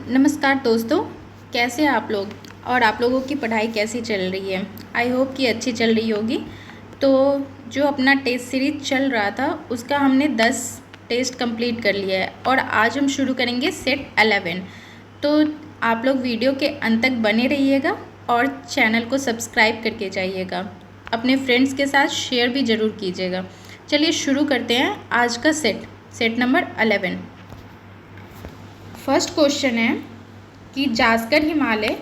नमस्कार दोस्तों, कैसे हैं आप लोग और आप लोगों की पढ़ाई कैसी चल रही है। आई होप कि अच्छी चल रही होगी। तो जो अपना टेस्ट सीरीज चल रहा था उसका हमने 10 टेस्ट कंप्लीट कर लिया है और आज हम शुरू करेंगे सेट 11। तो आप लोग वीडियो के अंत तक बने रहिएगा और चैनल को सब्सक्राइब करके जाइएगा। अपने फ्रेंड्स के साथ शेयर भी ज़रूर कीजिएगा। चलिए शुरू करते हैं आज का सेट नंबर 11। फर्स्ट क्वेश्चन है कि जास्कर हिमालय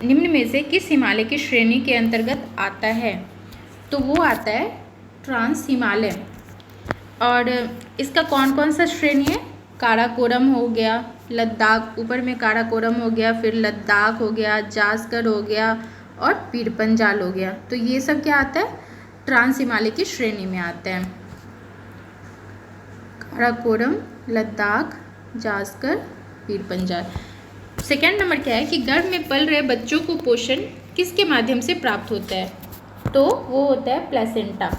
निम्न में से किस हिमालय की श्रेणी के अंतर्गत आता है। तो वो आता है ट्रांस हिमालय। और इसका कौन कौन सा श्रेणी है, काराकोरम हो गया, लद्दाख, ऊपर में काराकोरम हो गया, फिर लद्दाख हो गया, जास्कर हो गया और पीरपंजाल हो गया। तो ये सब क्या आता है, ट्रांस हिमालय की श्रेणी में आता है। काराकोरम, लद्दाख, जास्कर, पीरपंजाल। सेकेंड नंबर क्या है कि गर्भ में पल रहे बच्चों को पोषण किसके माध्यम से प्राप्त होता है। तो वो होता है प्लेसेंटा।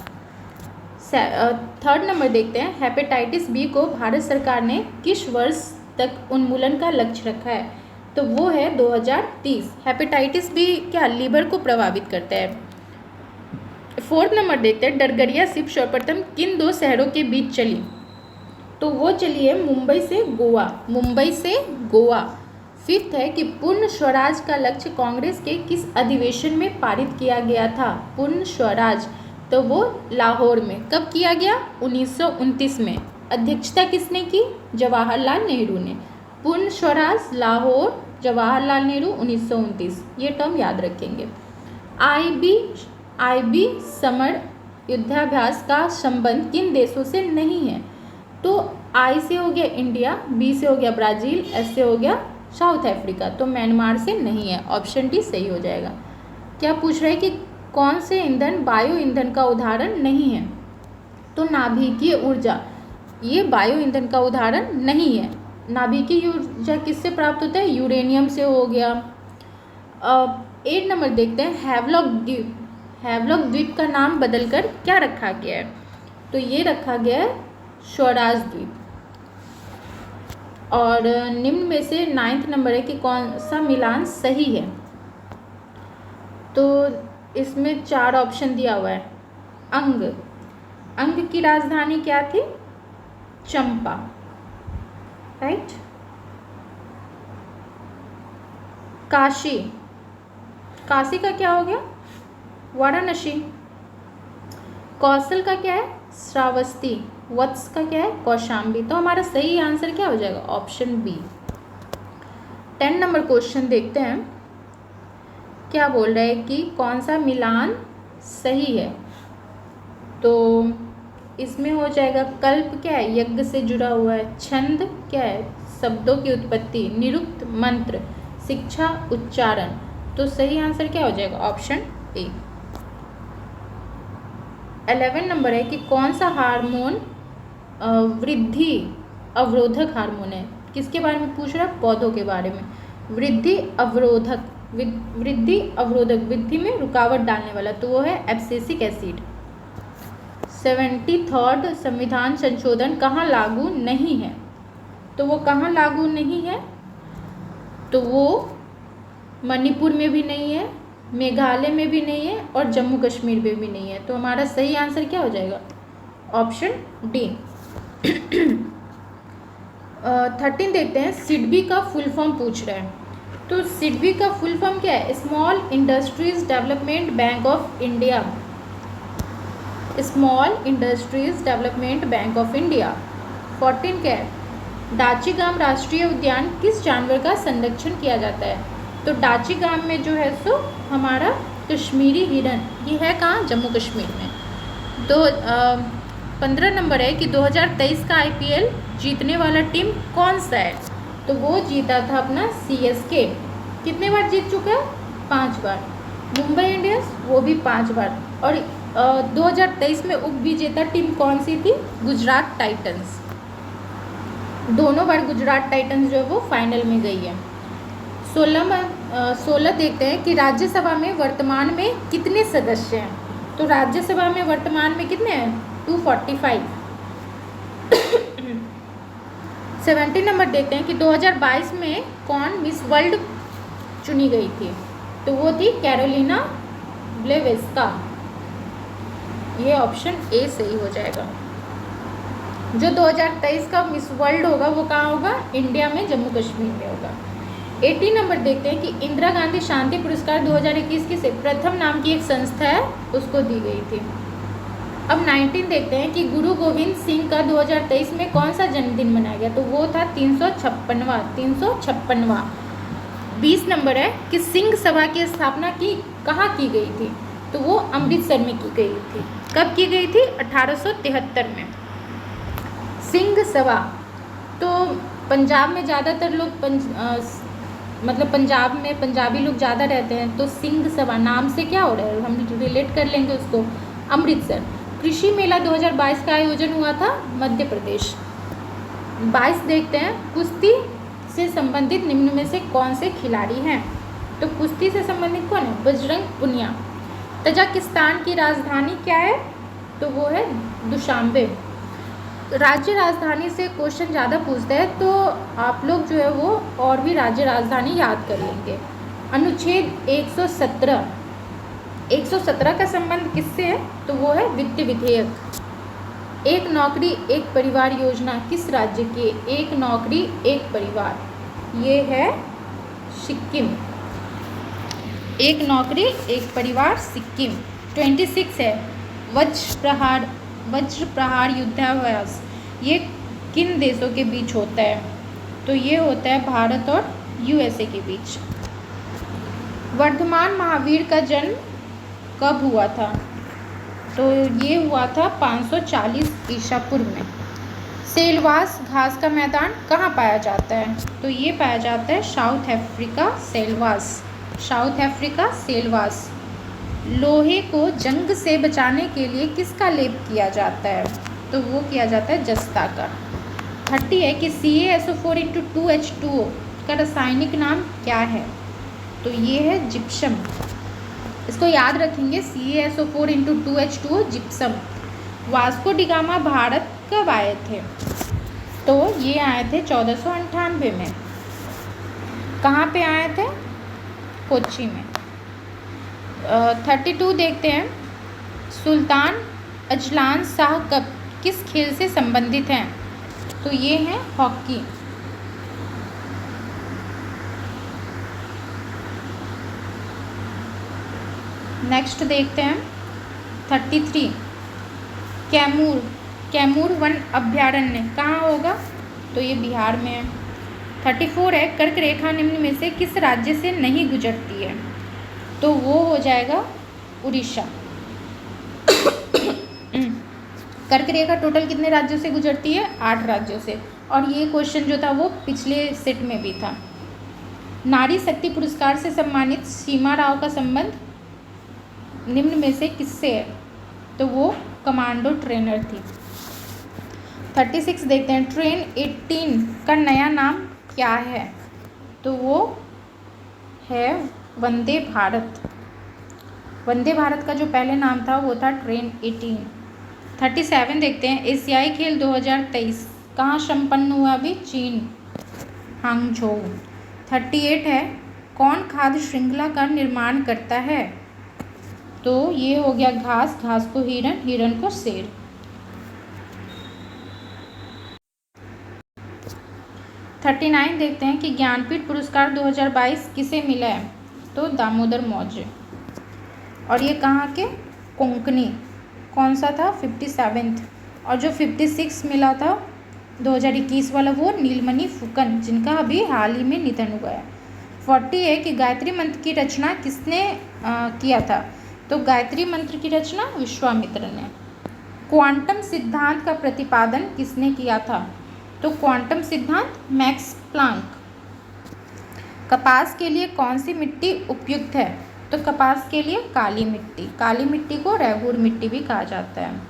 थर्ड नंबर देखते हैं, हेपेटाइटिस बी को भारत सरकार ने किस वर्ष तक उन्मूलन का लक्ष्य रखा है। तो वो है 2030। हेपेटाइटिस बी क्या लीवर को प्रभावित करता है। फोर्थ नंबर देखते हैं, डरगरिया शिप सर्वप्रथम किन दो शहरों के बीच चली। तो वो चली है मुंबई से गोवा। फिफ्थ है कि पूर्ण स्वराज का लक्ष्य कांग्रेस के किस अधिवेशन में पारित किया गया था। पूर्ण स्वराज, तो वो लाहौर में कब किया गया, 1929 में। अध्यक्षता किसने की, जवाहरलाल नेहरू ने। पूर्ण स्वराज, लाहौर, जवाहरलाल नेहरू, 1929। ये टर्म याद रखेंगे। आईबी समर युद्धाभ्यास का संबंध किन देशों से नहीं है। तो आई से हो गया इंडिया, बी से हो गया ब्राज़ील, एस से हो गया साउथ अफ्रीका। तो म्यांमार से नहीं है। ऑप्शन डी सही हो जाएगा। क्या पूछ रहे हैं कि कौन से ईंधन बायो ईंधन का उदाहरण नहीं है। तो नाभिकीय ऊर्जा, ये बायो ईंधन का उदाहरण नहीं है। नाभिकीय ऊर्जा किससे प्राप्त होता है, यूरेनियम से हो गया। 8 नंबर देखते हैं, हैवलॉक द्वीप का नाम बदलकर क्या रखा गया है। तो ये रखा गया है स्वराज द्वीप। और निम्न में से 9th नंबर है कि कौन सा मिलान सही है। तो इसमें 4 ऑप्शन दिया हुआ है। अंग की राजधानी क्या थी, चंपा, राइट। काशी का क्या हो गया, वाराणसी। कौशल का क्या है, श्रावस्ती। वत्स का क्या है, कौशाम्बी। तो हमारा सही आंसर क्या हो जाएगा, ऑप्शन बी। 10 नंबर क्वेश्चन देखते हैं, क्या बोल रहा है कि कौन सा मिलान सही है। तो इसमें हो जाएगा कल्प क्या है, यज्ञ से जुड़ा हुआ है। छंद क्या है, शब्दों की उत्पत्ति। निरुक्त मंत्र, शिक्षा, उच्चारण। तो सही आंसर क्या हो जाएगा, ऑप्शन ए। 11 नंबर है कि कौन सा हार्मोन वृद्धि अवरोधक हार्मोन है। किसके बारे में पूछ रहा है, पौधों के बारे में। वृद्धि अवरोधक, वृद्धि में रुकावट डालने वाला, तो वो है एब्सिसिक एसिड। 73rd संविधान संशोधन कहाँ लागू नहीं है। तो वो कहाँ लागू नहीं है, तो वो मणिपुर में भी नहीं है, मेघालय में भी नहीं है और जम्मू कश्मीर में भी नहीं है। तो हमारा सही आंसर क्या हो जाएगा, ऑप्शन डी। 13 देखते हैं, सिडबी का फुल फॉर्म पूछ रहे हैं। तो सिडबी का फुल फॉर्म क्या है, small industries development bank of India. Small industries development bank of India. 14 क्या है, डाचीगाम राष्ट्रीय उद्यान किस जानवर का संरक्षण किया जाता है। तो डाचीगाम में जो है सो हमारा कश्मीरी हिरन, ये है कहाँ, जम्मू कश्मीर में। 15 नंबर है कि 2023 का IPL जीतने वाला टीम कौन सा है। तो वो जीता था अपना CSK। कितने बार जीत चुका है, 5 बार। मुंबई इंडियंस, वो भी 5 बार। और 2023 में उप विजेता टीम कौन सी थी, गुजरात टाइटंस। दोनों बार गुजरात टाइटंस जो है वो फाइनल में गई है। 16 देखते हैं कि राज्यसभा में वर्तमान में कितने सदस्य हैं। तो राज्यसभा में वर्तमान में कितने हैं, 245। 17 नंबर देखते हैं कि 2022 में कौन मिस वर्ल्ड चुनी गई थी। तो वो थी कैरोलिना ब्लेवेस्का। ये ऑप्शन ए सही हो जाएगा। जो 2023 का मिस वर्ल्ड होगा वो कहाँ होगा, इंडिया में, जम्मू कश्मीर में होगा। 18 नंबर देखते हैं कि इंदिरा गांधी शांति पुरस्कार 2021 किसे, प्रथम नाम की एक संस्था है उसको दी गई थी। अब 19 देखते हैं कि गुरु गोविंद सिंह का 2023 में कौन सा जन्मदिन मनाया गया। तो वो था 356वां। 20 नंबर है कि सिंह सभा की स्थापना कहाँ की गई थी। तो वो अमृतसर में की गई थी। कब की गई थी, 1873 में। सिंह सभा तो पंजाब में ज़्यादातर लोग मतलब पंजाब में पंजाबी लोग ज़्यादा रहते हैं, तो सिंह सभा नाम से क्या हो रहा है, हम रिलेट कर लेंगे उसको, अमृतसर। कृषि मेला 2022 का आयोजन हुआ था मध्य प्रदेश। 22 देखते हैं, कुश्ती से संबंधित निम्न में से कौन से खिलाड़ी हैं। तो कुश्ती से संबंधित कौन है, बजरंग पुनिया। तजाकिस्तान की राजधानी क्या है, तो वो है दुशांबे। राज्य राजधानी से क्वेश्चन ज़्यादा पूछते हैं, तो आप लोग जो है वो और भी राज्य राजधानी याद कर लेंगे। अनुच्छेद 117 का संबंध किससे है, तो वो है वित्त विधेयक। एक नौकरी एक परिवार योजना किस राज्य की, एक नौकरी एक परिवार, ये है सिक्किम। एक नौकरी एक परिवार, सिक्किम। 26 है वज्र प्रहार युद्धाभ्यास, ये किन देशों के बीच होता है। तो ये होता है भारत और यूएसए के बीच। वर्धमान महावीर का जन्म कब हुआ था, तो ये हुआ था 540 ईसा पूर्व में। सेलवास घास का मैदान कहाँ पाया जाता है, तो ये पाया जाता है साउथ अफ्रीका सेलवास। लोहे को जंग से बचाने के लिए किसका लेप किया जाता है, तो वो किया जाता है जस्ता का। 30 है कि CaSO4 × 2H2O का रासायनिक नाम क्या है, तो ये है जिप्सम। इसको याद रखेंगे, CaSO4 × 2H2O gypsum. Vasco D gamma Bharat कब आए थे, तो ये आए थे 1498 में। कहाँ पे आए थे, कोच्चि में। 32 देखते हैं, सुल्तान अजलान शाह कप किस खेल से संबंधित हैं, तो ये है हॉकी। नेक्स्ट देखते हैं 33, कैमूर वन अभ्यारण्य कहाँ होगा, तो ये बिहार में है। 34 है कर्क रेखा निम्न में से किस राज्य से नहीं गुजरती है, तो वो हो जाएगा उड़ीसा। कर्क रेखा टोटल कितने राज्यों से गुजरती है, 8 राज्यों से। और ये क्वेश्चन जो था वो पिछले सेट में भी था। नारी शक्ति पुरस्कार से सम्मानित सीमा राव का संबंध निम्न में से किससे है, तो वो कमांडो ट्रेनर थी। 36 देखते हैं, ट्रेन 18 का नया नाम क्या है, तो वो है वंदे भारत। वंदे भारत का जो पहले नाम था वो था ट्रेन 18। 37 देखते हैं, एशियाई खेल 2023 कहाँ संपन्न हुआ, अभी चीन, हांगझोउ। 38 है कौन खाद्य श्रृंखला का निर्माण करता है, तो ये हो गया घास को हिरन को शेर। 39 देखते हैं कि ज्ञानपीठ पुरस्कार 2022 किसे मिला है, तो दामोदर मौर्य। और ये कहाँ के, कोंकणी। कौन सा था, 57th। और जो 56 मिला था 2021 वाला वो नीलमणि फुकन, जिनका अभी हाल ही में निधन हुआ है। 40 है कि गायत्री मंत्र की रचना किसने किया था, तो गायत्री मंत्र की रचना विश्वामित्र ने। क्वांटम सिद्धांत का प्रतिपादन किसने किया था, तो क्वांटम सिद्धांत मैक्स प्लांक। कपास के लिए कौन सी मिट्टी उपयुक्त है, तो कपास के लिए काली मिट्टी को रेगुर मिट्टी भी कहा जाता है।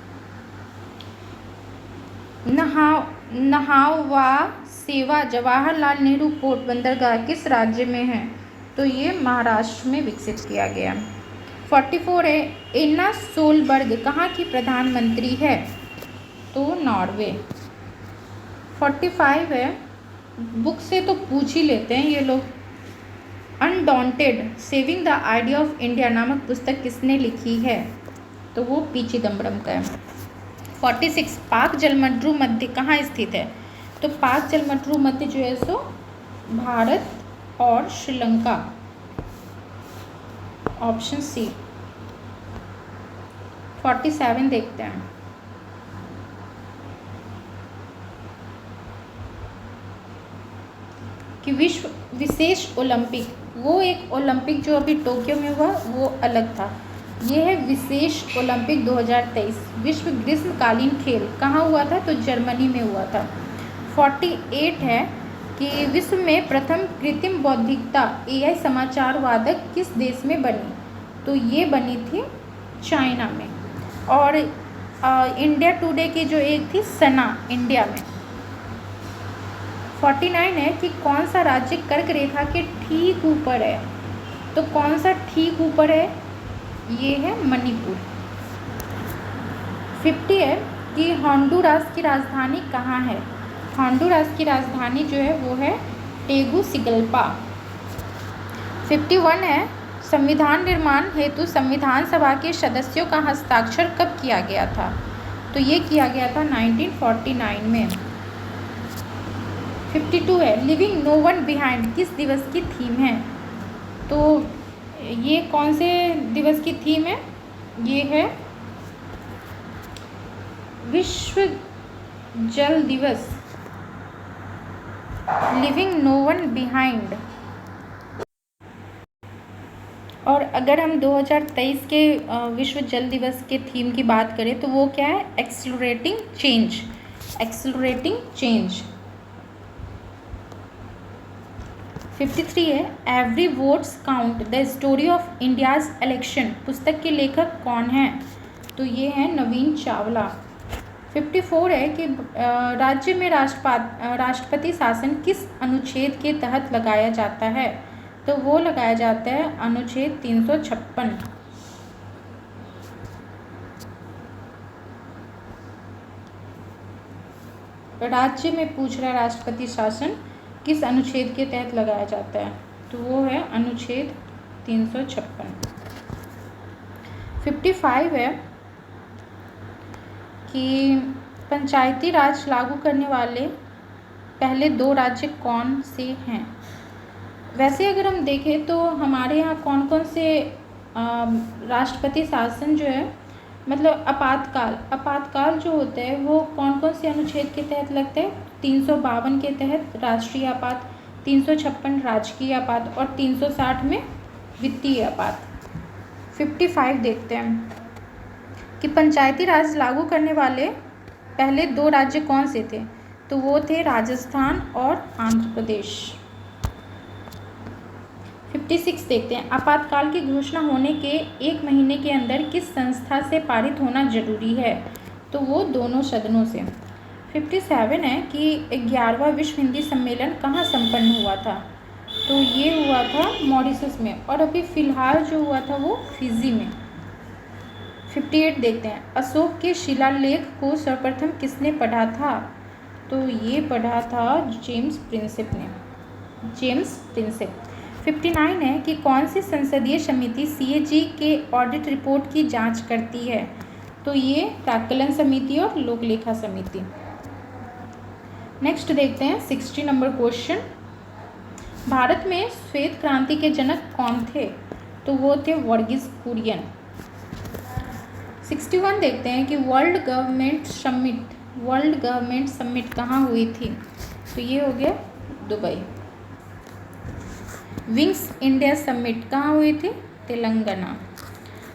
नहावा सेवा जवाहरलाल नेहरू पोर्ट बंदरगाह किस राज्य में है, तो ये महाराष्ट्र में विकसित किया गया। 44 है एन्ना सोलबर्ग कहाँ की प्रधानमंत्री है, तो नॉर्वे। 45 है, बुक से तो पूछ ही लेते हैं ये लोग। Undaunted saving the idea of India नामक पुस्तक किसने लिखी है? तो वो पी चिदम्बरम का है। 46 पाक जलमंडू मध्य कहाँ स्थित है? तो पाक जलमंडू मध्य जो है सो भारत और श्रीलंका, ऑप्शन सी। 47 देखते हैं। कि विश्व विशेष ओलंपिक, वो एक ओलंपिक जो अभी टोक्यो में हुआ वो अलग था, ये है विशेष ओलंपिक 2023। विश्व ग्रीष्मकालीन खेल कहाँ हुआ था? तो जर्मनी में हुआ था। 48 है कि विश्व में प्रथम कृत्रिम बौद्धिकता AI समाचार वादक किस देश में बनी? तो ये बनी थी चाइना में। और इंडिया टुडे की जो एक थी सना, इंडिया में। 49 है कि कौन सा राज्य कर्क रेखा के ठीक ऊपर है? तो कौन सा ठीक ऊपर है? ये है मणिपुर। 50 है कि होंडुरास की राजधानी कहाँ है? होंडुरास की राजधानी जो है वो है टेगुसिगल्पा। 51 है संविधान निर्माण हेतु संविधान सभा के सदस्यों का हस्ताक्षर कब किया गया था? तो ये किया गया था 1949 में। 52 है लिविंग नो वन बिहाइंड किस दिवस की थीम है? तो ये कौन से दिवस की थीम है? ये है विश्व जल दिवस, लिविंग नो वन बिहाइंड। और अगर हम 2023 के विश्व जल दिवस के थीम की बात करें तो वो क्या है? Accelerating change, accelerating change. 53 है every votes count the story of India's election पुस्तक के लेखक कौन है? तो ये है नवीन चावला। 54 है कि राज्य में राष्ट्रपति शासन किस अनुच्छेद के तहत लगाया जाता है? तो वो लगाया जाता है अनुच्छेद 356। राज्य में पूछ रहा है राष्ट्रपति शासन किस अनुच्छेद के तहत लगाया जाता है? तो वो है अनुच्छेद 356। 55 है कि पंचायती राज लागू करने वाले पहले 2 राज्य कौन से हैं? वैसे अगर हम देखें तो हमारे यहाँ कौन कौन से राष्ट्रपति शासन जो है, मतलब आपातकाल जो होता है वो कौन कौन से अनुच्छेद के तहत लगता है? 352 के तहत राष्ट्रीय आपात, 356 राजकीय आपात और 360 में वित्तीय आपात। 55 देखते हैं कि पंचायती राज लागू करने वाले पहले 2 राज्य कौन से थे? तो वो थे राजस्थान और आंध्र प्रदेश। 56 देखते हैं आपातकाल की घोषणा होने के 1 महीने के अंदर किस संस्था से पारित होना जरूरी है? तो वो दोनों सदनों से। 57 है कि 11वां विश्व हिंदी सम्मेलन कहाँ संपन्न हुआ था? तो ये हुआ था मॉरिशस में, और अभी फ़िलहाल जो हुआ था वो फिजी में। 58 देखते हैं अशोक के शिलालेख को सर्वप्रथम किसने पढ़ा था? तो ये पढ़ा था जेम्स प्रिंसेप ने, जेम्स प्रिंसेप। 59 है कि कौन सी संसदीय समिति CAG के ऑडिट रिपोर्ट की जांच करती है? तो ये प्राक्कलन समिति और लोकलेखा समिति। नेक्स्ट देखते हैं 60 नंबर क्वेश्चन। भारत में श्वेत क्रांति के जनक कौन थे? तो वो थे वर्गीस कुरियन। 61 देखते हैं कि वर्ल्ड गवर्नमेंट समिट कहाँ हुई थी? तो ये हो गया दुबई। विंग्स इंडिया समिट कहाँ हुई थी? तेलंगाना।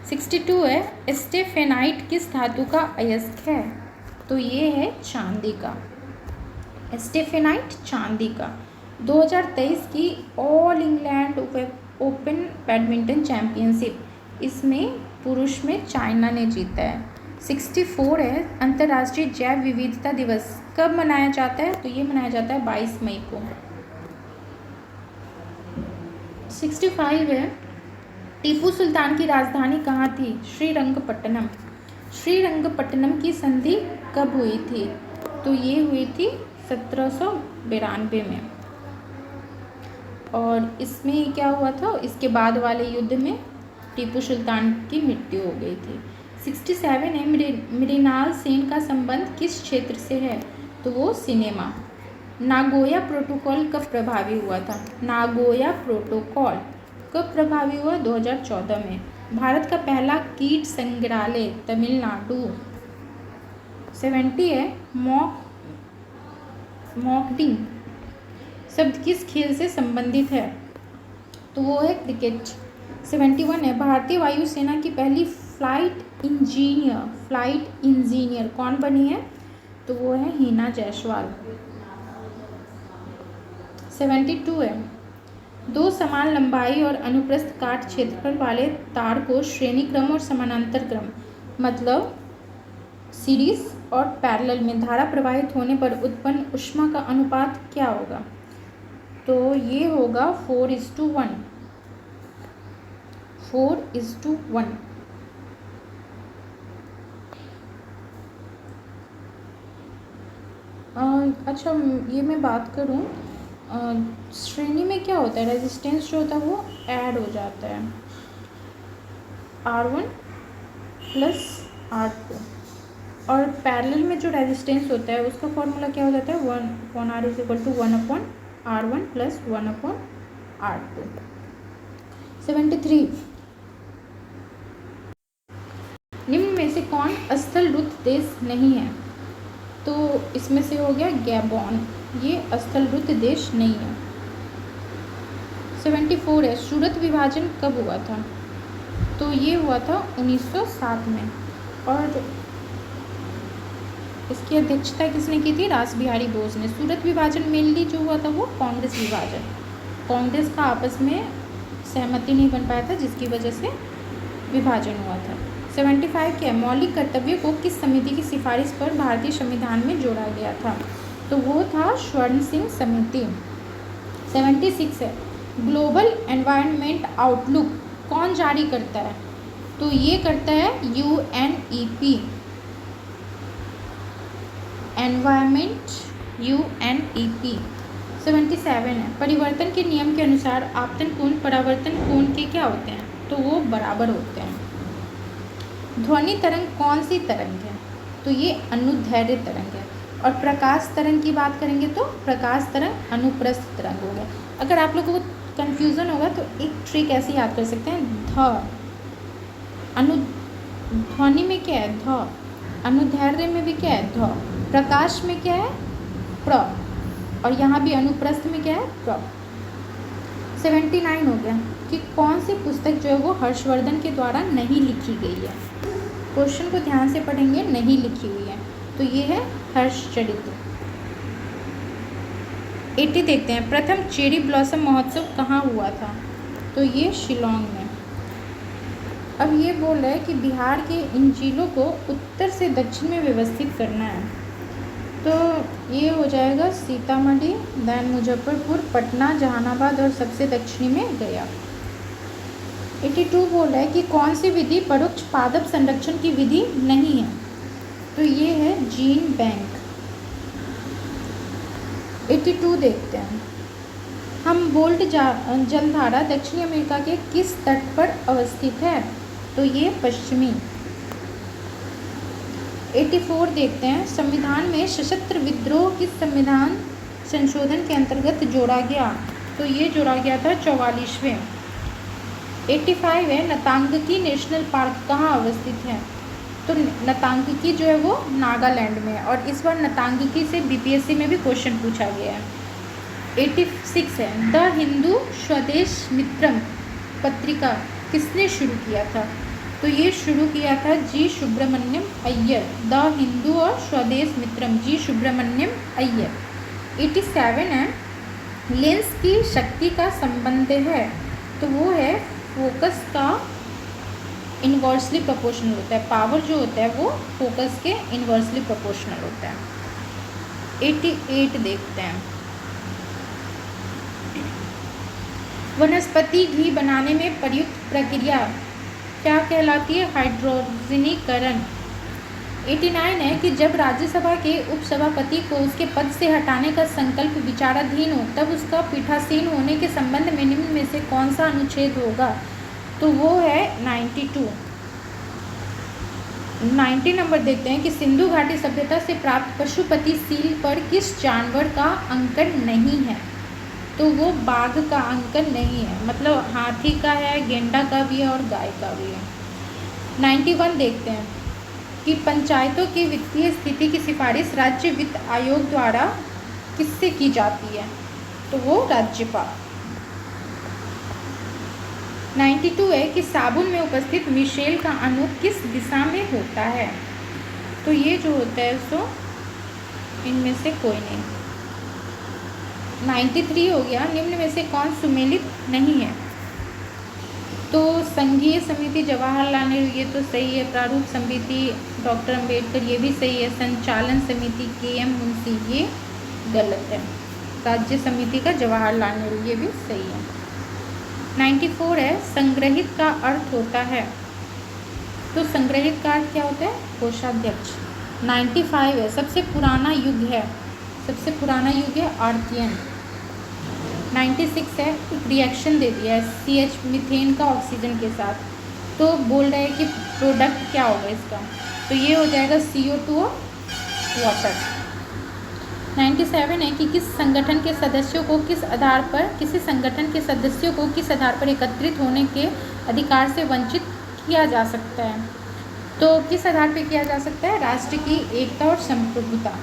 62 है स्टेफेनाइट किस धातु का अयस्क है? तो ये है चांदी का, स्टेफेनाइट चांदी का। 2023 की all England open badminton championship, इसमें पुरुष में चाइना ने जीता है। 64 है अंतर्राष्ट्रीय जैव विविधता दिवस कब मनाया जाता है? तो ये मनाया जाता है 22 मई को। 65 है टीपू सुल्तान की राजधानी कहाँ थी? श्रीरंगपट्टनम। श्रीरंगपट्टनम की संधि कब हुई थी? तो ये हुई थी 1792 में। और इसमें क्या हुआ था, इसके बाद वाले युद्ध में टीपू सुल्तान की मृत्यु हो गई थी। 67 है, मृणाल सेन का संबंध किस क्षेत्र से है, तो वो सिनेमा। नागोया प्रोटोकॉल कब प्रभावी हुआ था, नागोया प्रोटोकॉल कब प्रभावी हुआ, 2014 में। भारत का पहला कीट संग्रहालय तमिलनाडु। 70 है, मॉकडिंग शब्द किस खेल से संबंधित है, तो वो है क्रिकेट। 71 है, भारतीय वायुसेना की पहली फ्लाइट इंजीनियर कौन बनी है, तो वो है हिना जयसवाल। 72 है, दो समान लंबाई और अनुप्रस्थ काट क्षेत्रफल वाले तार को श्रेणी क्रम और समानांतर क्रम मतलब सीरीज और पैरेलल में धारा प्रवाहित होने पर उत्पन्न ऊष्मा का अनुपात क्या होगा, तो ये होगा 4:1। 4:1। अच्छा, ये मैं बात करूँ, श्रेणी में क्या होता है, रेजिस्टेंस जो होता है वो ऐड हो जाता है, R1 प्लस R2। और पैरेलल में जो रेजिस्टेंस होता है उसका फॉर्मूला क्या हो जाता है, 1/R = 1/R1 प्लस 1/R2। 73, निम्न में से कौन स्थलरुद्ध देश नहीं है, तो इसमें से हो गया गैबोन, ये स्थलरुद्ध देश नहीं है। 74 है, सूरत विभाजन कब हुआ था, तो ये हुआ था 1907 में। और इसकी अध्यक्षता किसने की थी, रासबिहारी बोस ने। सूरत विभाजन मेनली जो हुआ था वो कांग्रेस विभाजन, कांग्रेस का आपस में सहमति नहीं बन पाया था जिसकी वजह से विभाजन हुआ था। 75 क्या है, मौलिक कर्तव्यों को किस समिति की सिफारिश पर भारतीय संविधान में जोड़ा गया था, तो वो था स्वर्ण सिंह समिति। 76 है, ग्लोबल एनवायरनमेंट आउटलुक कौन जारी करता है, तो ये करता है UNEP, एनवायरनमेंट UNEP। 77 है, परिवर्तन के नियम के अनुसार आपतन कोण परावर्तन कोण के क्या होते हैं, तो वो बराबर होते हैं। ध्वनि तरंग कौन सी तरंग है, तो ये अनुदैर्ध्य तरंग है। और प्रकाश तरंग की बात करेंगे तो प्रकाश तरंग अनुप्रस्थ तरंग हो गया। अगर आप लोगों को कन्फ्यूज़न होगा तो एक ट्रिक ऐसे याद कर सकते हैं, ध्वनि में क्या है, ध, अनुदैर्ध्य में भी क्या है, ध, प्रकाश में क्या है, प्र, और यहाँ भी अनुप्रस्थ में क्या है, प्र। 79 हो गया कि कौन सी पुस्तक जो है वो हर्षवर्धन के द्वारा नहीं लिखी गई है, क्वेश्चन को ध्यान से पढ़ेंगे, नहीं लिखी हुई है, तो ये है हर्षचरित्र। 80 देखते हैं, प्रथम चेरी ब्लॉसम महोत्सव कहाँ हुआ था, तो ये शिलोंग में। अब ये बोल रहा है कि बिहार के इन जिलों को उत्तर से दक्षिण में व्यवस्थित करना है, तो ये हो जाएगा सीतामढ़ी, देन मुजफ्फरपुर, पटना, जहानाबाद और सबसे दक्षिणी में गया। 82 बोल रहा है कि कौन सी विधि परोक्ष पादप संरक्षण की विधि नहीं है, तो ये है जीन बैंक। 82 देखते हैं, हम बोल्ट जलधारा दक्षिणी अमेरिका के किस तट पर अवस्थित है, तो ये पश्चिमी। 84 देखते हैं, संविधान में सशस्त्र विद्रोह किस संविधान संशोधन के अंतर्गत जोड़ा गया, तो ये जोड़ा गया था 44वें। 85 है, नतांगकी नेशनल पार्क कहाँ अवस्थित है, तो नतांगकी जो है वो नागालैंड में है, और इस बार नतांगकी से BPSC में भी क्वेश्चन पूछा गया है। 86 है, द हिंदू स्वदेश मित्रम पत्रिका किसने शुरू किया था, तो ये शुरू किया था जी सुब्रमण्यम अय्यर, द हिंदू और स्वदेश मित्रम, जी सुब्रमण्यम अय्यर। 87 है, लेंस की शक्ति का संबंध है, तो वो है फोकस का इन्वर्सली प्रोपोर्शनल होता है, पावर जो होता है वो फोकस के इन्वर्सली प्रोपोर्शनल होता है। 88 देखते हैं, वनस्पति घी बनाने में प्रयुक्त प्रक्रिया क्या कहलाती है, हाइड्रोजनीकरण। 89 है कि जब राज्यसभा के उपसभापति को उसके पद से हटाने का संकल्प विचाराधीन हो तब उसका पीठासीन होने के संबंध में निम्न में से कौन सा अनुच्छेद होगा, तो वो है 92। 90 नंबर देखते हैं कि सिंधु घाटी सभ्यता से प्राप्त पशुपति सील पर किस जानवर का अंकन नहीं है, तो वो बाघ का अंकन नहीं है, मतलब हाथी का है, गेंडा का भी है और गाय का भी है। 91 देखते हैं कि पंचायतों की वित्तीय स्थिति की सिफारिश राज्य वित्त आयोग द्वारा किससे की जाती है, तो वो राज्यपाल। 92 है कि साबुन में उपस्थित मिशेल का अणु किस दिशा में होता है, तो ये जो होता है सो इनमें से कोई नहीं। 93 हो गया, निम्न में से कौन सुमेलित नहीं है, तो संघीय समिति जवाहरलाल नेहरू ये तो सही है, प्रारूप समिति डॉक्टर अंबेडकर ये भी सही है, संचालन समिति KM मुंशी ये गलत है, राज्य समिति का जवाहरलाल नेहरू ये भी सही है। 94 है संग्रहित का अर्थ होता है, तो संग्रहित का अर्थ क्या होता है, कोषाध्यक्ष। 95 है सबसे पुराना युग है, सबसे पुराना युग है आर्थियन। 96 है एक रिएक्शन दे दिया है CH मीथेन का ऑक्सीजन के साथ, तो बोल रहा है कि प्रोडक्ट क्या होगा इसका, तो ये हो जाएगा CO2 और वाटर। 97 है कि किस संगठन के सदस्यों को किस आधार पर, किसी संगठन के सदस्यों को किस आधार पर एकत्रित होने के अधिकार से वंचित किया जा सकता है, तो किस आधार पर किया जा सकता है, राष्ट्र की एकता और संप्रभुता।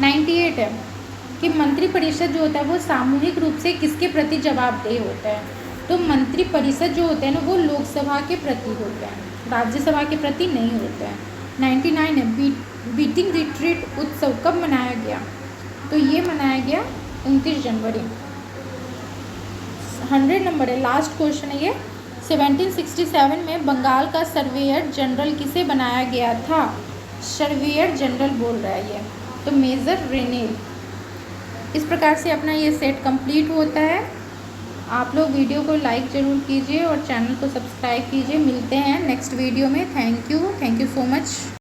98 है कि मंत्रिपरिषद जो होता है वो सामूहिक रूप से किसके प्रति जवाबदेह होता है, तो मंत्रिपरिषद जो होता है ना वो लोकसभा के प्रति होता है, राज्यसभा के प्रति नहीं होता है। 99 है बीटिंग रिट्रीट उत्सव कब मनाया गया, तो ये मनाया गया 29 जनवरी। 100 नंबर है, लास्ट क्वेश्चन है ये। 1767 में बंगाल का सर्वेयर जनरल किसे बनाया गया था, सर्वेयर जनरल बोल रहा है ये, तो मेजर रेनेल। इस प्रकार से अपना ये सेट कंप्लीट होता है। आप लोग वीडियो को लाइक ज़रूर कीजिए और चैनल को सब्सक्राइब कीजिए। मिलते हैं नेक्स्ट वीडियो में। Thank you so much.